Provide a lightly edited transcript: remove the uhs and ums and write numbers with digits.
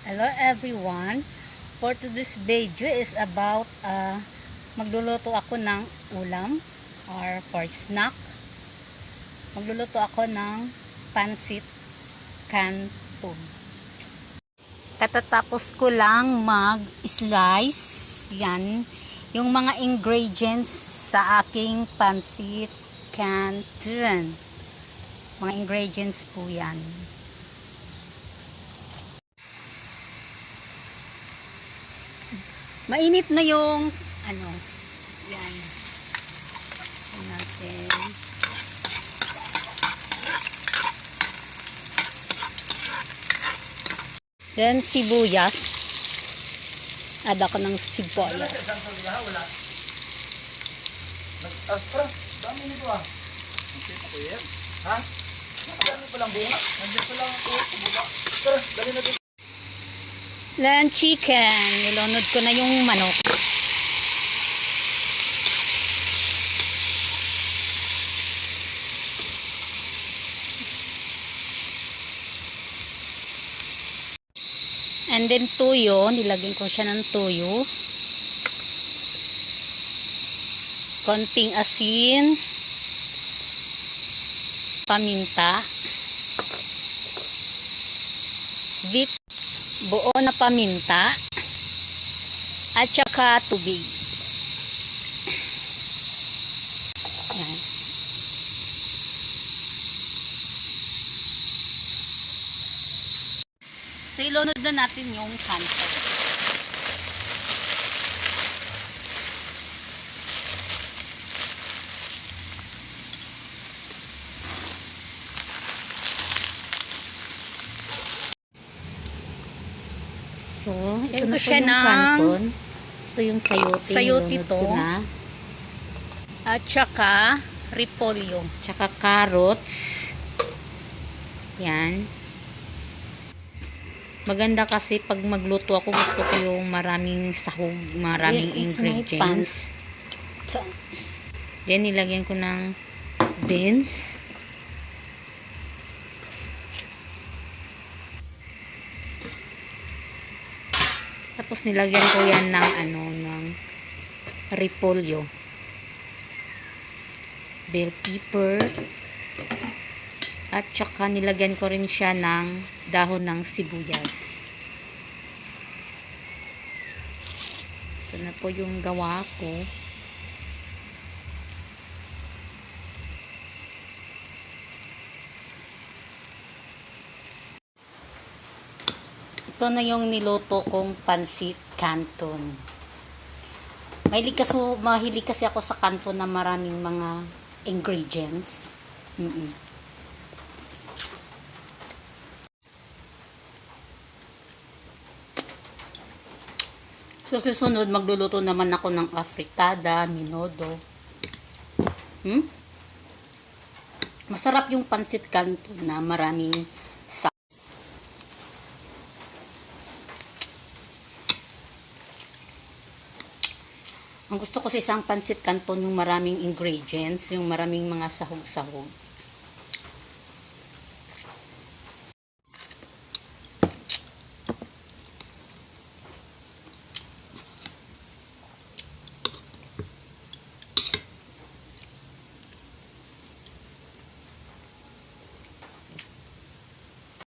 Hello everyone. For today's video is about magluluto ako ng ulam or for snack. Magluluto ako ng pansit canton. Katatapos ko lang mag-slice yan yung mga ingredients sa aking pansit canton. Mga ingredients po yan. Mainit na yung ano, yan. Yan natin. Then sibuyas. Add ako ng sibuyas. Dami nito ah. Ha? Nakadami pa lang bunga. Nandito pa lang ako sa bunga. Tara, dali na dito. Then chicken. Nilunod ko na yung manok. And then tuyo. Nilagyan ko siya ng tuyo. Konting asin. Paminta. Buo na paminta at saka tubig. Yan. So ilunod na natin yung canton. So, Ito ito na po siya yung ng canton. Ito yung sayote. sayote Nilunod to. ko na. At saka repolyo. Tsaka carrots. Yan. Maganda kasi pag magluto ako, gusto ko yung maraming sahog, maraming This is my ingredients. Then, nilagyan ko ng beans. Tapos nilagyan ko yan ng ng repolyo, bell pepper, at saka nilagyan ko rin siya ng dahon ng sibuyas. Ito na po yung gawa ko. Ito na yung niluto kong pansit canton. Mahilig kasi ako sa canton na maraming mga ingredients. So, susunod, magluluto naman ako ng afritada, minodo. Masarap yung pansit canton na maraming Ang gusto ko sa isang pansit canton yung maraming ingredients, yung maraming mga sahog-sahog.